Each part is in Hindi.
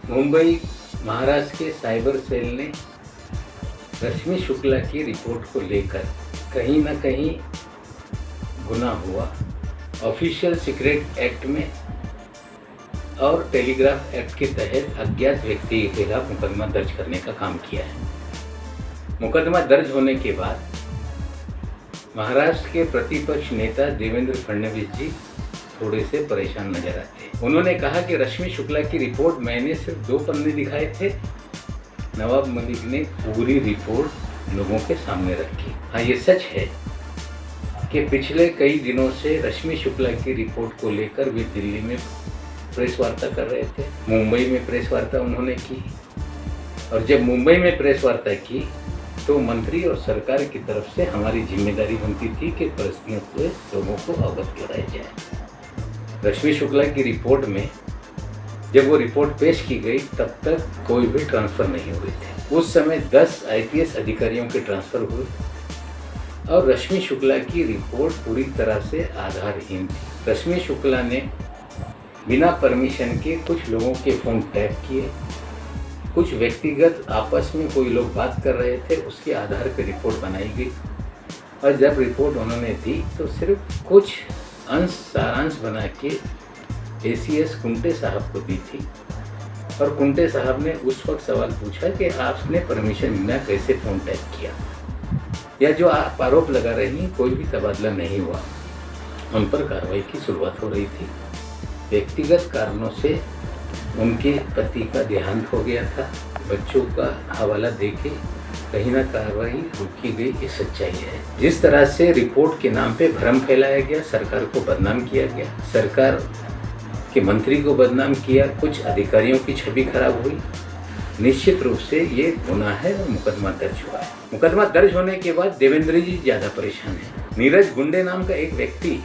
मुंबई महाराष्ट्र के साइबर सेल ने रश्मि शुक्ला की रिपोर्ट को लेकर कहीं न कहीं गुनाह हुआ। ऑफिशियल सीक्रेट एक्ट में और टेलीग्राफ एक्ट के तहत अज्ञात व्यक्ति के खिलाफ मुकदमा दर्ज करने का काम किया है। मुकदमा दर्ज होने के बाद महाराष्ट्र के प्रतिपक्ष नेता देवेंद्र फडणवीस जी थोड़े से परेशान नजर आते हैं। उन्होंने कहा कि रश्मि शुक्ला की रिपोर्ट मैंने सिर्फ 2 पन्ने दिखाए थे, नवाब मलिक ने पूरी रिपोर्ट लोगों के सामने रखी। हाँ, ये सच है कि पिछले कई दिनों से रश्मि शुक्ला की रिपोर्ट को लेकर वे दिल्ली में प्रेस वार्ता कर रहे थे। मुंबई में प्रेस वार्ता उन्होंने की, और जब मुंबई में प्रेस वार्ता की तो मंत्री और सरकार की तरफ से हमारी जिम्मेदारी बनती थी कि परिस्थितियों से लोगों को अवगत कराया जाए। रश्मि शुक्ला की रिपोर्ट में जब वो रिपोर्ट पेश की गई तब तक कोई भी ट्रांसफ़र नहीं हुए थे। उस समय 10 IPS अधिकारियों के ट्रांसफ़र हुए और रश्मि शुक्ला की रिपोर्ट पूरी तरह से आधारहीन थी। रश्मि शुक्ला ने बिना परमिशन के कुछ लोगों के फ़ोन टैप किए, कुछ व्यक्तिगत आपस में कोई लोग बात कर रहे थे, उसके आधार पर रिपोर्ट बनाई गई। और जब रिपोर्ट उन्होंने दी तो सिर्फ कुछ अंश सारांश बना के ACS कुंटे साहब को दी थी, और कुंटे साहब ने उस वक्त सवाल पूछा कि आपने परमिशन बिना कैसे फ़ोन टैप किया, या जो आप आरोप लगा रही हैं कोई भी तबादला नहीं हुआ। उन पर कार्रवाई की शुरुआत हो रही थी। व्यक्तिगत कारणों से उनके पति का देहांत हो गया था, बच्चों का हवाला देके कहीं ना कार्रवाई रोकी गई, ये सच्चाई है। जिस तरह से रिपोर्ट के नाम पे भ्रम फैलाया गया, सरकार को बदनाम किया गया, सरकार के मंत्री को बदनाम किया, कुछ अधिकारियों की छवि खराब हुई, निश्चित रूप से ये गुनाह है और मुकदमा दर्ज हुआ है। मुकदमा दर्ज होने के बाद देवेंद्र जी ज़्यादा परेशान हैं। नीरज गुंडे नाम का एक व्यक्ति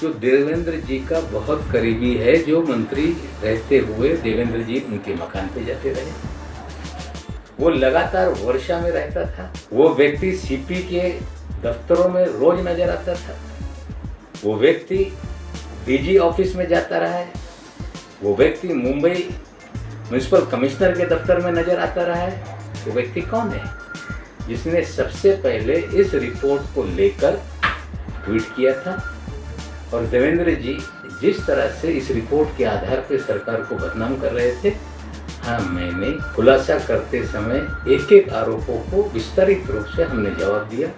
जो देवेंद्र जी का बहुत करीबी है, जो मंत्री रहते हुए देवेंद्र जी उनके मकान पे जाते रहे, वो लगातार वर्षा में रहता था। वो व्यक्ति CP के दफ्तरों में रोज नजर आता था। वो व्यक्ति DG ऑफिस में जाता रहा है। वो व्यक्ति मुंबई म्यूनिसिपल कमिश्नर के दफ्तर में नजर आता रहा है। वो व्यक्ति कौन है? जिसने सबसे पहले इस रिपोर्ट को लेकर ट्वीट किया था। और देवेंद्र जी जिस तरह से इस रिपोर्ट के आधार पर सरकार को बदनाम कर रहे थे, हाँ, मैंने खुलासा करते समय एक एक आरोपों को विस्तारित रूप से हमने जवाब दिया,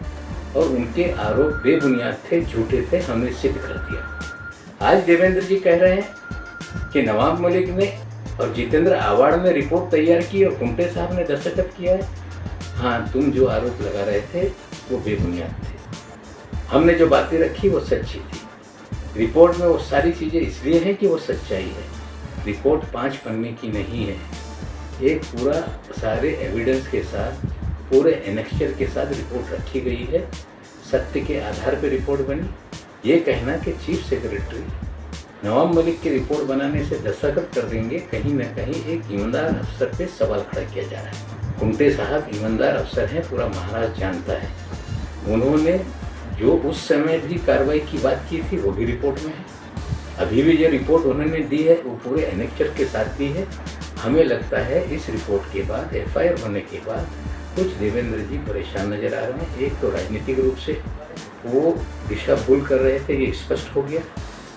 और उनके आरोप बेबुनियाद थे, झूठे थे, हमने सिद्ध कर दिया। आज देवेंद्र जी कह रहे हैं कि नवाब मलिक ने और जितेंद्र आवाड़ ने रिपोर्ट तैयार की और कुंटे साहब ने दस्तखत किया है। हाँ, तुम जो आरोप लगा रहे थे वो बेबुनियाद थे। हमने जो बातें रखी वो सच्ची थी। रिपोर्ट में वो सारी चीज़ें इसलिए हैं कि वो सच्चाई है। रिपोर्ट 5 पन्ने की नहीं है, एक पूरा सारे एविडेंस के साथ, पूरे एनेक्स्चर के साथ रिपोर्ट रखी गई है। सत्य के आधार पर रिपोर्ट बनी। ये कहना कि चीफ सेक्रेटरी नवाब मलिक की रिपोर्ट बनाने से दस्तखत कर देंगे, कहीं ना कहीं एक ईमानदार अफसर पे सवाल खड़ा किया जा रहा है। कुंटे साहब ईमानदार अफसर हैं, पूरा महाराष्ट्र जानता है। उन्होंने जो उस समय भी कार्रवाई की बात की थी वो भी रिपोर्ट में है। अभी भी जो रिपोर्ट उन्होंने दी है वो पूरे एनेक्चर के साथ दी है। हमें लगता है इस रिपोर्ट के बाद, FIR होने के बाद, कुछ देवेंद्र जी परेशान नजर आ रहे हैं। एक तो राजनीतिक रूप से वो दिशा भूल कर रहे थे, ये स्पष्ट हो गया।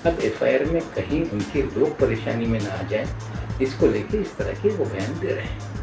अब FIR में कहीं उनके लोग परेशानी में ना आ जाए, इसको लेके इस तरह के वो बयान दे रहे हैं।